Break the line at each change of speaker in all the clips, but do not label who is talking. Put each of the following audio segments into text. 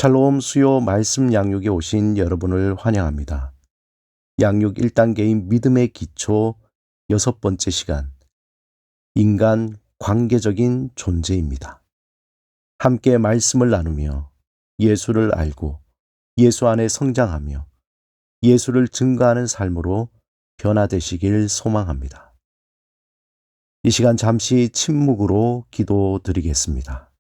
샬롬 수요 말씀 양육에 오신 여러분을 환영합니다. 양육 1단계인 믿음의 기초 6번째 시간, 인간 관계적인 존재입니다. 함께 말씀을 나누며 예수를 알고 예수 안에 성장하며 예수를 증거하는 삶으로 변화되시길 소망합니다. 이 시간 잠시 침묵으로 기도드리겠습니다.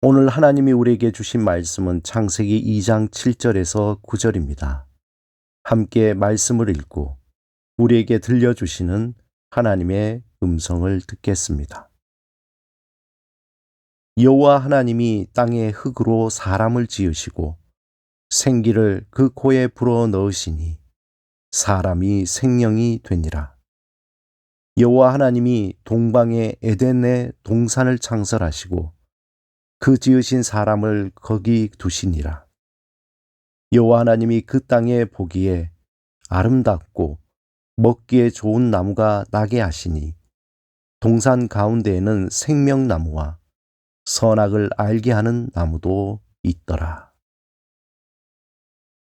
오늘 하나님이 우리에게 주신 말씀은 창세기 2장 7절에서 9절입니다. 함께 말씀을 읽고 우리에게 들려주시는 하나님의 음성을 듣겠습니다. 여호와 하나님이 땅의 흙으로 사람을 지으시고 생기를 그 코에 불어 넣으시니 사람이 생명이 되니라. 여호와 하나님이 동방의 에덴의 동산을 창설하시고 그 지으신 사람을 거기 두시니라. 여호와 하나님이 그 땅에 보기에 아름답고 먹기에 좋은 나무가 나게 하시니 동산 가운데에는 생명나무와 선악을 알게 하는 나무도 있더라.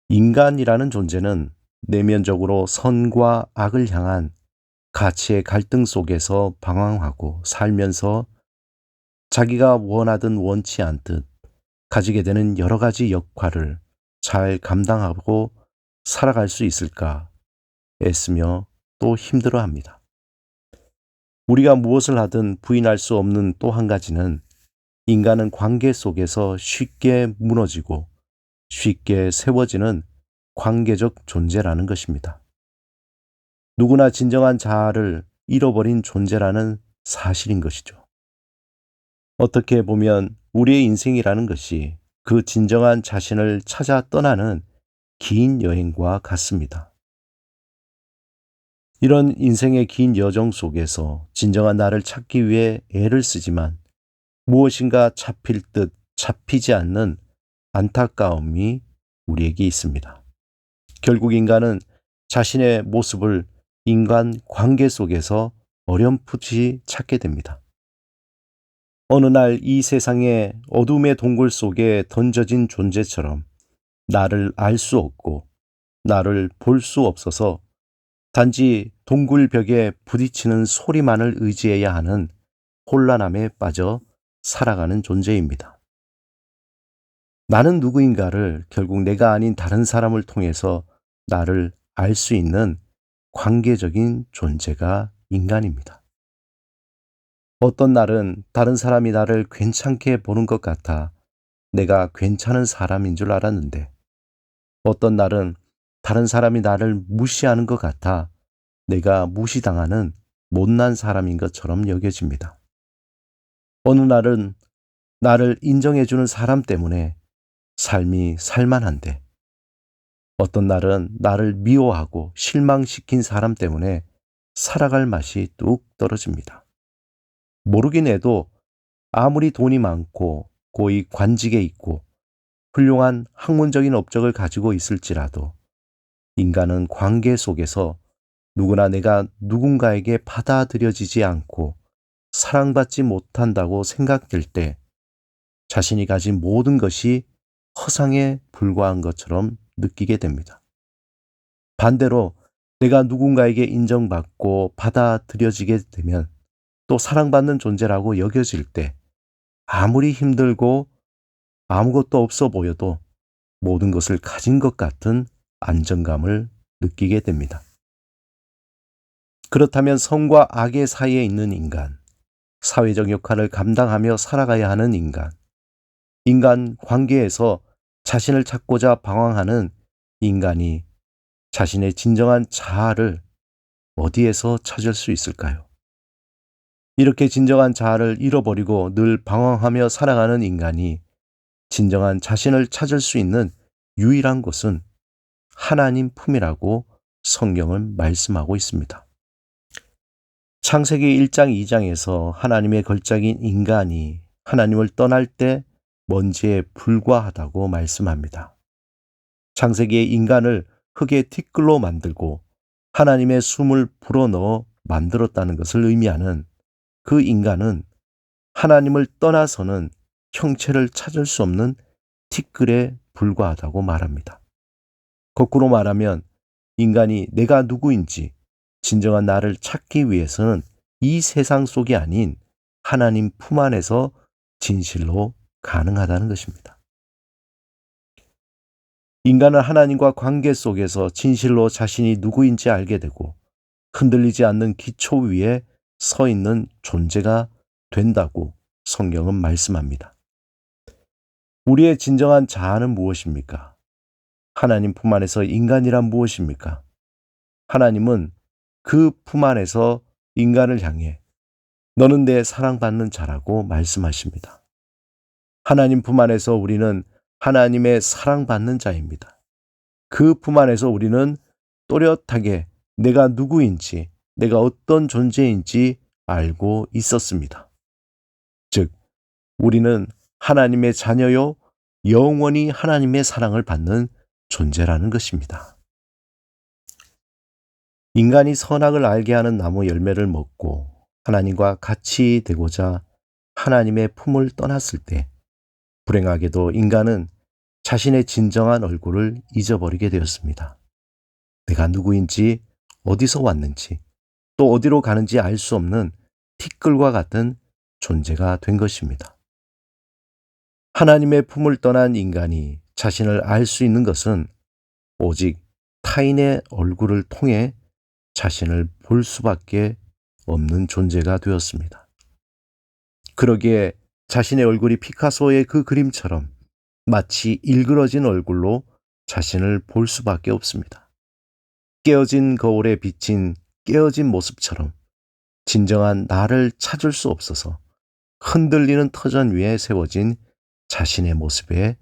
인간이라는 존재는 내면적으로 선과 악을 향한 가치의 갈등 속에서 방황하고 살면서 자기가 원하든 원치 않듯 가지게 되는 여러 가지 역할을 잘 감당하고 살아갈 수 있을까 애쓰며 또 힘들어합니다. 우리가 무엇을 하든 부인할 수 없는 또 한 가지는 인간은 관계 속에서 쉽게 무너지고 쉽게 세워지는 관계적 존재라는 것입니다. 누구나 진정한 자아를 잃어버린 존재라는 사실인 것이죠. 어떻게 보면 우리의 인생이라는 것이 그 진정한 자신을 찾아 떠나는 긴 여행과 같습니다. 이런 인생의 긴 여정 속에서 진정한 나를 찾기 위해 애를 쓰지만 무엇인가 잡힐 듯 잡히지 않는 안타까움이 우리에게 있습니다. 결국 인간은 자신의 모습을 인간 관계 속에서 어렴풋이 찾게 됩니다. 어느 날 이 세상의 어둠의 동굴 속에 던져진 존재처럼 나를 알 수 없고 나를 볼 수 없어서 단지 동굴 벽에 부딪히는 소리만을 의지해야 하는 혼란함에 빠져 살아가는 존재입니다. 나는 누구인가를 결국 내가 아닌 다른 사람을 통해서 나를 알 수 있는 관계적인 존재가 인간입니다. 어떤 날은 다른 사람이 나를 괜찮게 보는 것 같아 내가 괜찮은 사람인 줄 알았는데, 어떤 날은 다른 사람이 나를 무시하는 것 같아 내가 무시당하는 못난 사람인 것처럼 여겨집니다. 어느 날은 나를 인정해주는 사람 때문에 삶이 살만한데, 어떤 날은 나를 미워하고 실망시킨 사람 때문에 살아갈 맛이 뚝 떨어집니다. 모르긴 해도 아무리 돈이 많고 고위 관직에 있고 훌륭한 학문적인 업적을 가지고 있을지라도 인간은 관계 속에서 누구나 내가 누군가에게 받아들여지지 않고 사랑받지 못한다고 생각될 때 자신이 가진 모든 것이 허상에 불과한 것처럼 느끼게 됩니다. 반대로 내가 누군가에게 인정받고 받아들여지게 되면 또 사랑받는 존재라고 여겨질 때 아무리 힘들고 아무것도 없어 보여도 모든 것을 가진 것 같은 안정감을 느끼게 됩니다. 그렇다면 선과 악의 사이에 있는 인간, 사회적 역할을 감당하며 살아가야 하는 인간 관계에서 자신을 찾고자 방황하는 인간이 자신의 진정한 자아를 어디에서 찾을 수 있을까요? 이렇게 진정한 자아를 잃어버리고 늘 방황하며 살아가는 인간이 진정한 자신을 찾을 수 있는 유일한 곳은 하나님 품이라고 성경은 말씀하고 있습니다. 창세기 1장 2장에서 하나님의 걸작인 인간이 하나님을 떠날 때 먼지에 불과하다고 말씀합니다. 창세기의 인간을 흙의 티끌로 만들고 하나님의 숨을 불어넣어 만들었다는 것을 의미하는 그 인간은 하나님을 떠나서는 형체를 찾을 수 없는 티끌에 불과하다고 말합니다. 거꾸로 말하면 인간이 내가 누구인지 진정한 나를 찾기 위해서는 이 세상 속이 아닌 하나님 품 안에서 진실로 가능하다는 것입니다. 인간은 하나님과 관계 속에서 진실로 자신이 누구인지 알게 되고 흔들리지 않는 기초 위에 서 있는 존재가 된다고 성경은 말씀합니다. 우리의 진정한 자아는 무엇입니까? 하나님 품 안에서 인간이란 무엇입니까? 하나님은 그 품 안에서 인간을 향해 너는 내 사랑받는 자라고 말씀하십니다. 하나님 품 안에서 우리는 하나님의 사랑받는 자입니다. 그 품 안에서 우리는 또렷하게 내가 누구인지, 내가 어떤 존재인지 알고 있었습니다. 즉, 우리는 하나님의 자녀요, 영원히 하나님의 사랑을 받는 존재라는 것입니다. 인간이 선악을 알게 하는 나무 열매를 먹고 하나님과 같이 되고자 하나님의 품을 떠났을 때 불행하게도 인간은 자신의 진정한 얼굴을 잊어버리게 되었습니다. 내가 누구인지, 어디서 왔는지, 또 어디로 가는지 알 수 없는 티끌과 같은 존재가 된 것입니다. 하나님의 품을 떠난 인간이 자신을 알 수 있는 것은 오직 타인의 얼굴을 통해 자신을 볼 수밖에 없는 존재가 되었습니다. 그러기에 자신의 얼굴이 피카소의 그 그림처럼 마치 일그러진 얼굴로 자신을 볼 수밖에 없습니다. 깨어진 거울에 비친 깨어진 모습처럼 진정한 나를 찾을 수 없어서 흔들리는 터전 위에 세워진 자신의 모습에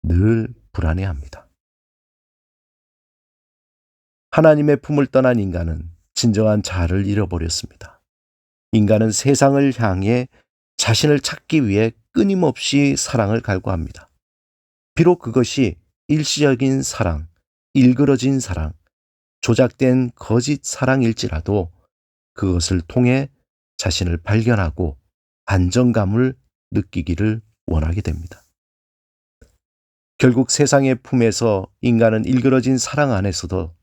늘 불안해합니다. 하나님의 품을 떠난 인간은 진정한 자아를 잃어버렸습니다. 인간은 세상을 향해 자신을 찾기 위해 끊임없이 사랑을 갈구합니다. 비록 그것이 일시적인 사랑, 일그러진 사랑, 조작된 거짓 사랑일지라도 그것을 통해 자신을 발견하고 안정감을 느끼기를 원하게 됩니다. 결국 세상의 품에서 인간은 일그러진 사랑 안에서도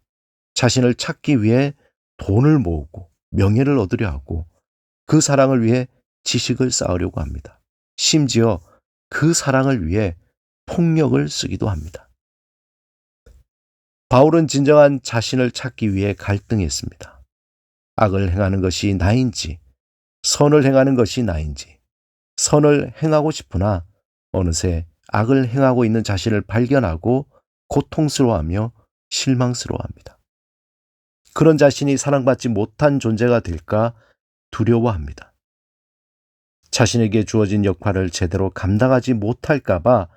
자신을 찾기 위해 돈을 모으고 명예를 얻으려 하고 그 사랑을 위해 지식을 쌓으려고 합니다. 심지어 그 사랑을 위해 폭력을 쓰기도 합니다. 바울은 진정한 자신을 찾기 위해 갈등했습니다. 악을 행하는 것이 나인지, 선을 행하는 것이 나인지, 선을 행하고 싶으나 어느새 악을 행하고 있는 자신을 발견하고 고통스러워하며 실망스러워합니다. 그런 자신이 사랑받지 못한 존재가 될까 두려워합니다. 자신에게 주어진 역할을 제대로 감당하지 못할까봐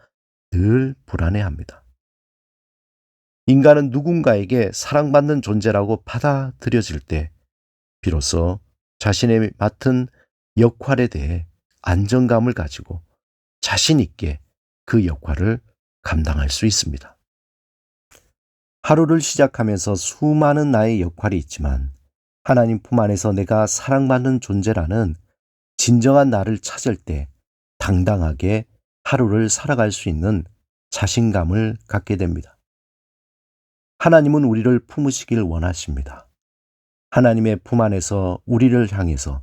늘 불안해합니다. 인간은 누군가에게 사랑받는 존재라고 받아들여질 때 비로소 자신의 맡은 역할에 대해 안정감을 가지고 자신 있게 그 역할을 감당할 수 있습니다. 하루를 시작하면서 수많은 나의 역할이 있지만 하나님 품 안에서 내가 사랑받는 존재라는 진정한 나를 찾을 때 당당하게 하루를 살아갈 수 있는 자신감을 갖게 됩니다. 하나님은 우리를 품으시길 원하십니다. 하나님의 품 안에서 우리를 향해서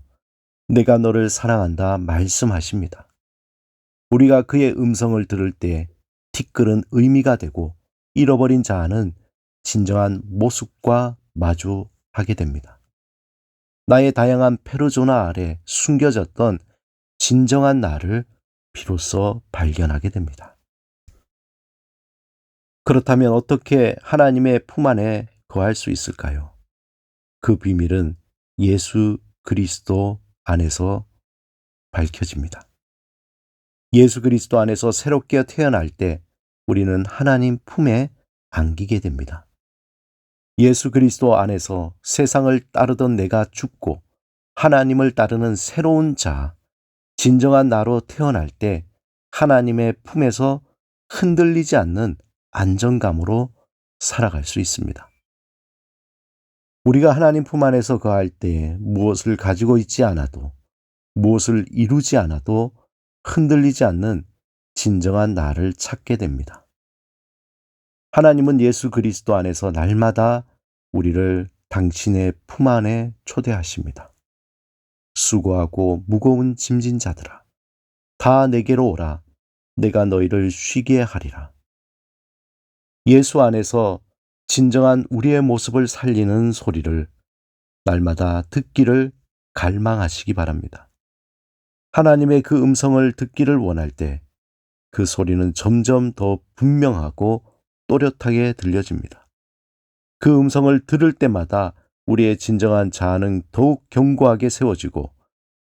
내가 너를 사랑한다 말씀하십니다. 우리가 그의 음성을 들을 때 티끌은 의미가 되고 잃어버린 자아는 진정한 모습과 마주하게 됩니다. 나의 다양한 페르소나 아래 숨겨졌던 진정한 나를 비로소 발견하게 됩니다. 그렇다면 어떻게 하나님의 품 안에 거할 수 있을까요? 그 비밀은 예수 그리스도 안에서 밝혀집니다. 예수 그리스도 안에서 새롭게 태어날 때 우리는 하나님 품에 안기게 됩니다. 예수 그리스도 안에서 세상을 따르던 내가 죽고 하나님을 따르는 새로운 자, 진정한 나로 태어날 때 하나님의 품에서 흔들리지 않는 안정감으로 살아갈 수 있습니다. 우리가 하나님 품 안에서 거할 때 무엇을 가지고 있지 않아도, 무엇을 이루지 않아도 흔들리지 않는 진정한 나를 찾게 됩니다. 하나님은 예수 그리스도 안에서 날마다 우리를 당신의 품 안에 초대하십니다. 수고하고 무거운 짐진 자들아, 다 내게로 오라. 내가 너희를 쉬게 하리라. 예수 안에서 진정한 우리의 모습을 살리는 소리를 날마다 듣기를 갈망하시기 바랍니다. 하나님의 그 음성을 듣기를 원할 때 그 소리는 점점 더 분명하고 또렷하게 들려집니다. 그 음성을 들을 때마다 우리의 진정한 자아는 더욱 견고하게 세워지고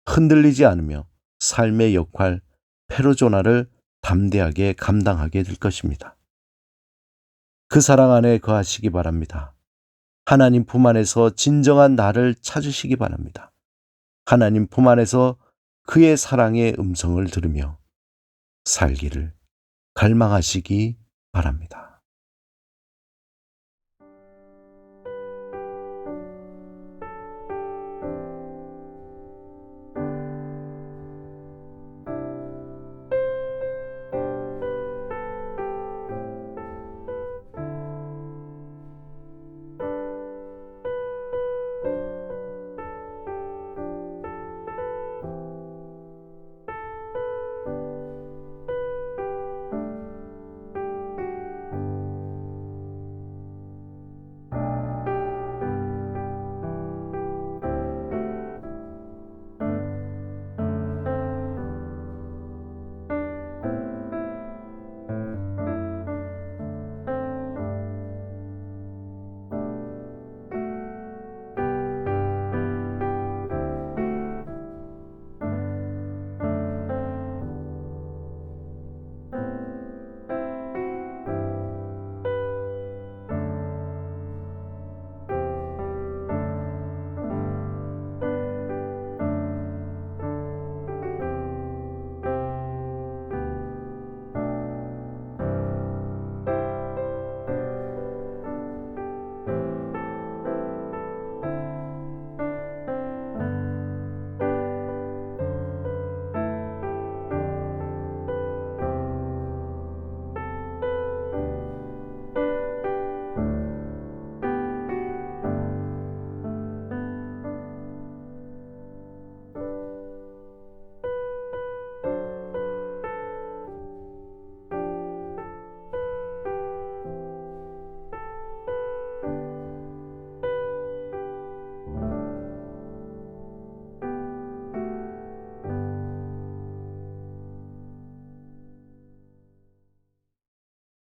흔들리지 않으며 삶의 역할, 페르소나를 담대하게 감당하게 될 것입니다. 그 사랑 안에 거하시기 바랍니다. 하나님 품 안에서 진정한 나를 찾으시기 바랍니다. 하나님 품 안에서 그의 사랑의 음성을 들으며 살기를 갈망하시기 바랍니다.